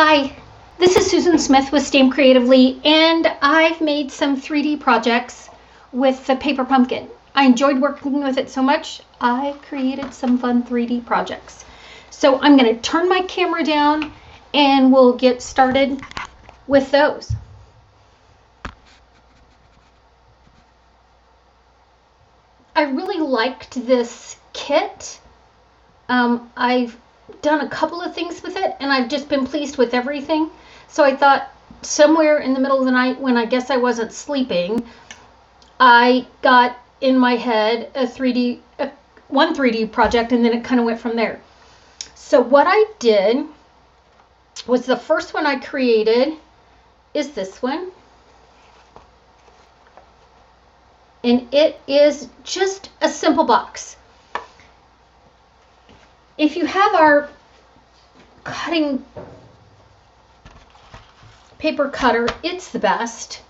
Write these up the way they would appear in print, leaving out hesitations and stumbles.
Hi, this is Susan Smith with StampCreatively, and I've made some 3D projects with the paper pumpkin. I enjoyed working with it so much, I created some fun 3D projects. So I'm going to turn my camera down and we'll get started with those. I really liked this kit. I've done a couple of things with it and I've just been pleased with everything. So I thought somewhere in the middle of the night when I guess I wasn't sleeping, I got in my head one 3D project, and then it kind of went from there. So what I did was, the first one I created is this one. And it is just a simple box. If you have our cutting paper cutter, it's the best.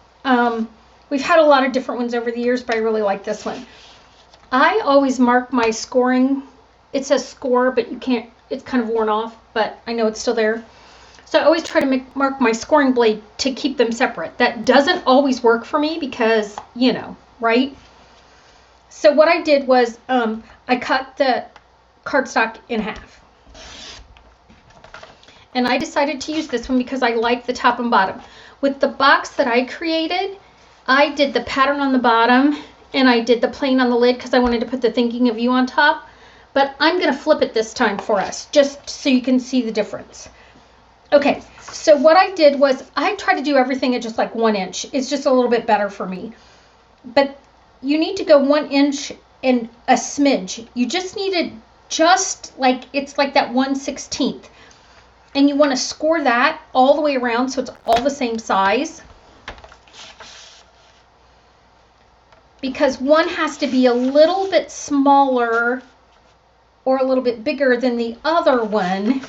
We've had a lot of different ones over the years, but I really like this one. I always mark my scoring. It says score, but you can't, it's kind of worn off, but I know it's still there. So I always try to mark my scoring blade to keep them separate. That doesn't always work for me because, you know, right? So what I did was I cut the cardstock in half. And I decided to use this one because I like the top and bottom. With the box that I created, I did the pattern on the bottom and I did the plain on the lid because I wanted to put the thinking of you on top. But I'm going to flip it this time for us, just so you can see the difference. Okay, so what I did was I tried to do everything at just like 1 inch. It's just a little bit better for me. But you need to go 1 inch and a smidge. You just need it just like, it's like that 1/16. And you want to score that all the way around so it's all the same size. Because one has to be a little bit smaller or a little bit bigger than the other one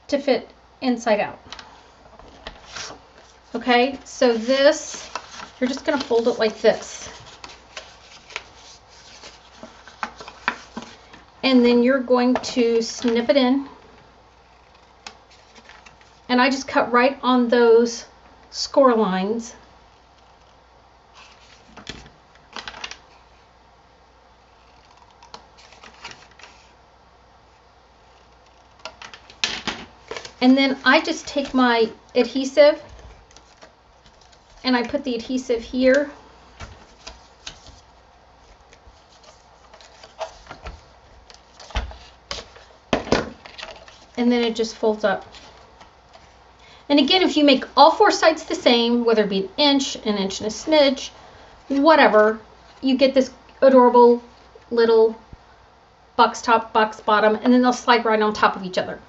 to fit inside out. Okay, so this, you're just going to fold it like this. And then you're going to snip it in. And I just cut right on those score lines. And then I just take my adhesive and I put the adhesive here. And then it just folds up. And again, if you make all 4 sides the same, whether it be an inch and a smidge, whatever, you get this adorable little box top, box bottom, and then they'll slide right on top of each other.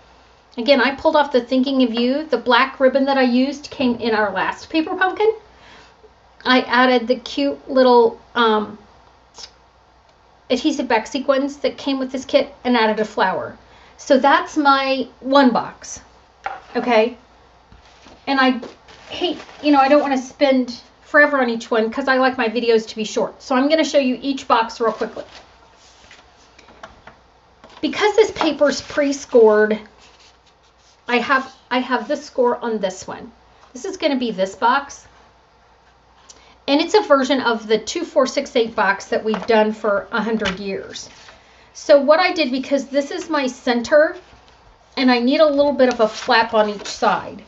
Again, I pulled off the thinking of you. The black ribbon that I used came in our last paper pumpkin. I added the cute little adhesive back sequins that came with this kit and added a flower. So that's my one box, okay? And I hate, I don't want to spend forever on each one because I like my videos to be short. So I'm going to show you each box real quickly. Because this paper's pre-scored, I have the score on this one. This is going to be this box. And it's a version of the 2468 box that we've done for 100 years. So what I did, because this is my center and I need a little bit of a flap on each side.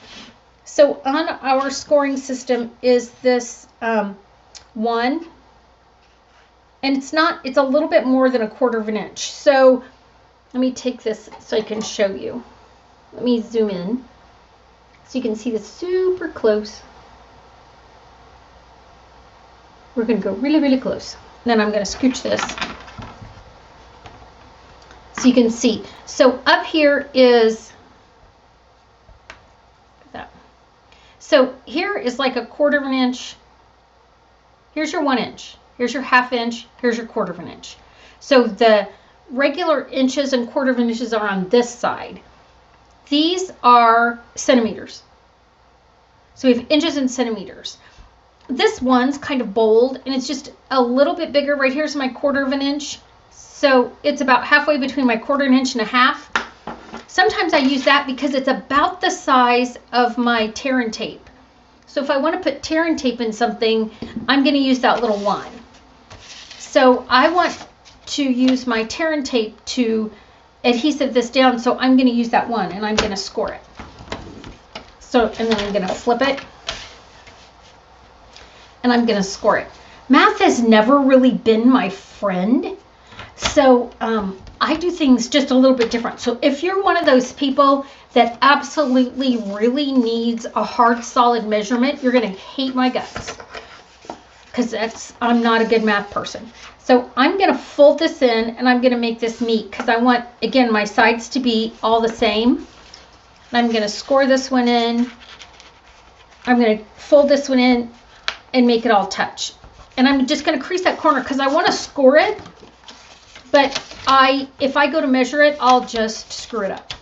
So on our scoring system is this 1, and it's a little bit more than 1/4 inch. So let me take this so I can show you. Let me zoom in so you can see this super close. We're going to go really, really close. Then I'm going to scooch this so you can see. So up here is that. So here is like 1/4 inch. Here's your 1 inch. Here's your 1/2 inch. Here's your 1/4 inch. So the regular inches and 1/4 inches are on this side. These are centimeters. So we have inches and centimeters. This one's kind of bold and it's just a little bit bigger. Right here's my 1/4 inch. So it's about halfway between my 1/4 inch and a half. Sometimes I use that because it's about the size of my tear and tape. So if I want to put tear and tape in something, I'm going to use that little one. So I want to use my tear and tape to adhesive this down, so I'm going to use that one and I'm going to score it. So, and then I'm going to flip it and I'm going to score it. Math has never really been my friend, so I do things just a little bit different. So if you're one of those people that absolutely really needs a hard, solid measurement, you're going to hate my guts, because I'm not a good math person. So I'm going to fold this in and I'm going to make this meet, because I want, again, my sides to be all the same. And I'm going to score this one in. I'm going to fold this one in and make it all touch. And I'm just going to crease that corner because I want to score it, but if I go to measure it, I'll just screw it up.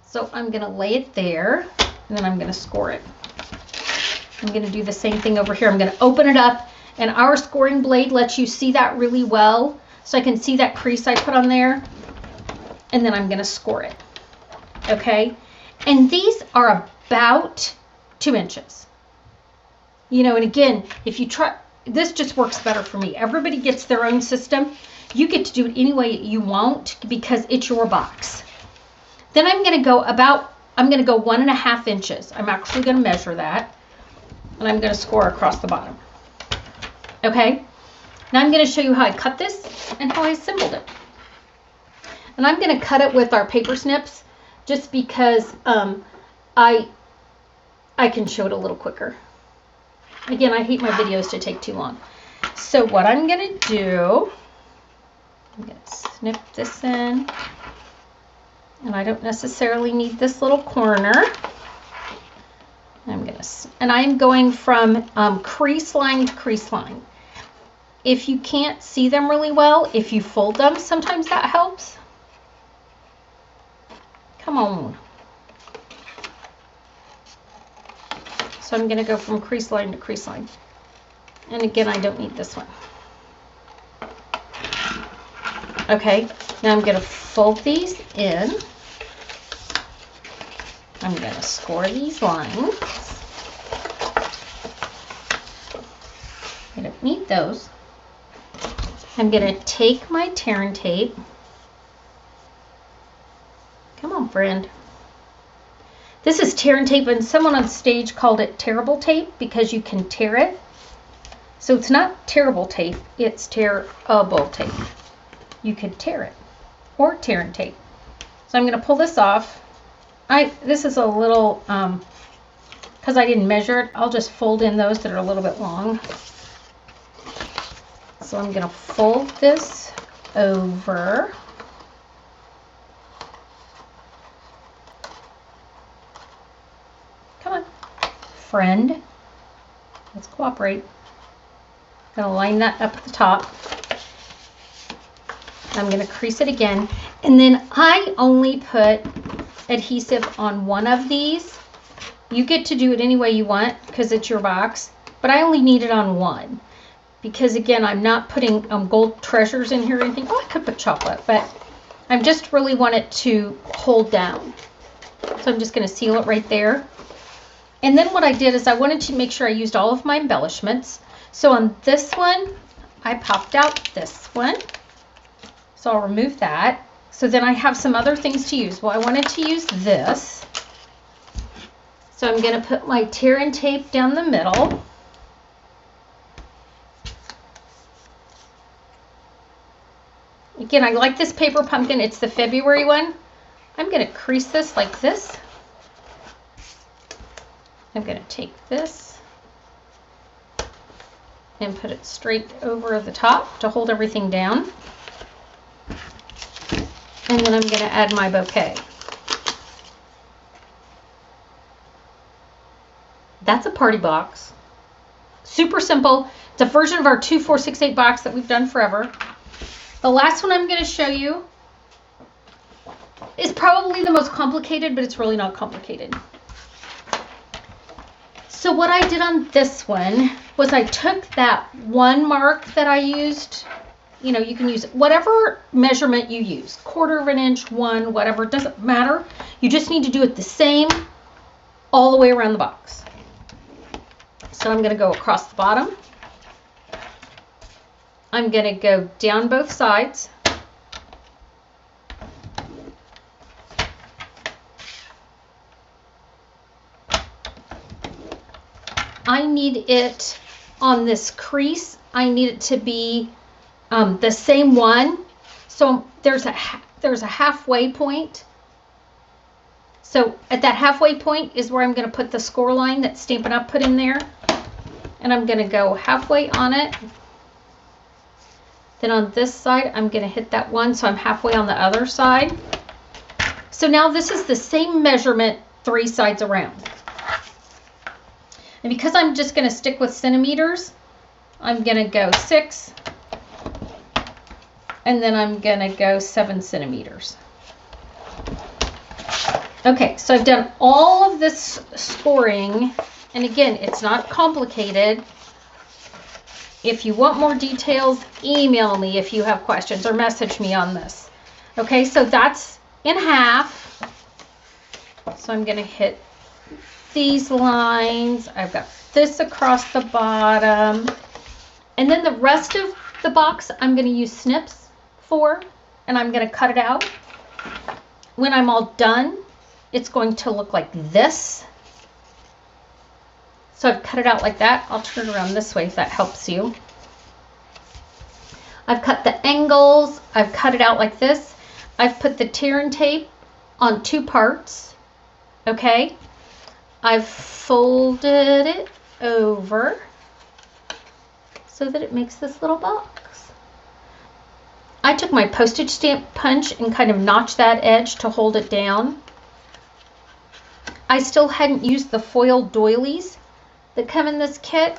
So I'm going to lay it there and then I'm going to score it. I'm going to do the same thing over here. I'm going to open it up, and our scoring blade lets you see that really well. So I can see that crease I put on there, and then I'm going to score it. Okay. And these are about 2 inches. You know, and again, if you try, this just works better for me. Everybody gets their own system. You get to do it any way you want because it's your box. Then I'm going to go 1.5 inches. I'm actually going to measure that. And I'm going to score across the bottom. Okay. Now I'm going to show you how I cut this and how I assembled it. And I'm going to cut it with our paper snips just because I can show it a little quicker. Again, I hate my videos to take too long. So what I'm going to do, I'm going to snip this in. And I don't necessarily need this little corner. I'm going from crease line to crease line. If you can't see them really well, if you fold them, sometimes that helps. Come on. So I'm going to go from crease line to crease line. And again, I don't need this one. Okay, now I'm going to fold these in. I'm going to score these lines. I don't need those. I'm going to take my tear and tape. Come on, friend. This is tear and tape, and someone on stage called it terrible tape because you can tear it. So it's not terrible tape, it's tearable tape. You could tear it or tear and tape. So I'm going to pull this off. This is a little, because I didn't measure it, I'll just fold in those that are a little bit long. So I'm going to fold this over. Come on, friend. Let's cooperate. I'm going to line that up at the top. I'm going to crease it again. And then I only put adhesive on one of these. You get to do it any way you want because it's your box. But I only need it on one. Because again, I'm not putting gold treasures in here or anything. Oh, I could put chocolate, but I just really want it to hold down. So I'm just going to seal it right there. And then what I did is I wanted to make sure I used all of my embellishments. So on this one, I popped out this one. So I'll remove that. So then I have some other things to use. Well, I wanted to use this. So I'm going to put my tear and tape down the middle. Again, I like this paper pumpkin. It's the February one. I'm going to crease this like this. I'm going to take this and put it straight over the top to hold everything down. And then I'm going to add my bouquet. That's a party box. Super simple. It's a version of our 2, 4, 6, 8 box that we've done forever. The last one I'm going to show you is probably the most complicated, but it's really not complicated. So what I did on this one was I took that one mark that I used You know, you can use whatever measurement you use, 1/4 of an inch, 1, whatever, it doesn't matter. You just need to do it the same all the way around the box. So I'm going to go across the bottom. I'm going to go down both sides. I need it on this crease. I need it to be the same one. So there's a halfway point. So at that halfway point is where I'm going to put the score line that Stampin' Up! Put in there. And I'm going to go halfway on it. Then on this side, I'm going to hit that one, so I'm halfway on the other side. So now this is the same measurement 3 sides around. And because I'm just going to stick with centimeters, I'm going to go 6, and then I'm going to go 7 centimeters. Okay, so I've done all of this scoring, and again, it's not complicated. If you want more details, email me if you have questions or message me on this. Okay, so that's in half. So I'm going to hit these lines. I've got this across the bottom. And then the rest of the box, I'm going to use snips for, and I'm going to cut it out. When I'm all done, it's going to look like this. So I've cut it out like that. I'll turn it around this way if that helps you. I've cut the angles. I've cut it out like this. I've put the tear and tape on 2 parts. Okay. I've folded it over so that it makes this little box. I took my postage stamp punch and kind of notched that edge to hold it down. I still hadn't used the foil doilies that come in this kit,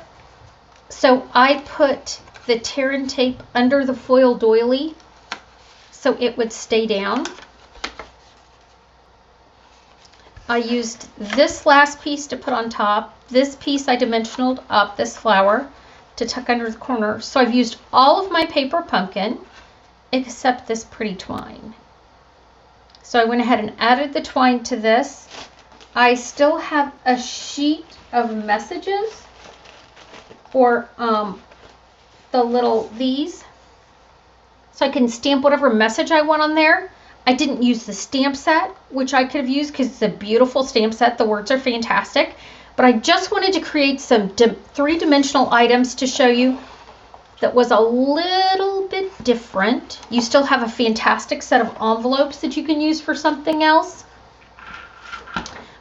so I put the tear and tape under the foil doily so it would stay down. I used this last piece to put on top. This piece I dimensionaled up, this flower, to tuck under the corner. So I've used all of my paper pumpkin except this pretty twine. So I went ahead and added the twine to this. I still have a sheet of messages, or the little these, so I can stamp whatever message I want on there. I didn't use the stamp set, which I could have used because it's a beautiful stamp set. The words are fantastic, but I just wanted to create some 3-dimensional items to show you that was a little bit different. You still have a fantastic set of envelopes that you can use for something else.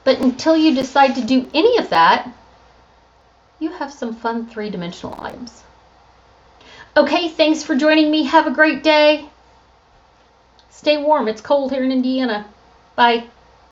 But until you decide to do any of that, you have some fun 3-dimensional items. Okay, thanks for joining me. Have a great day. Stay warm. It's cold here in Indiana. Bye.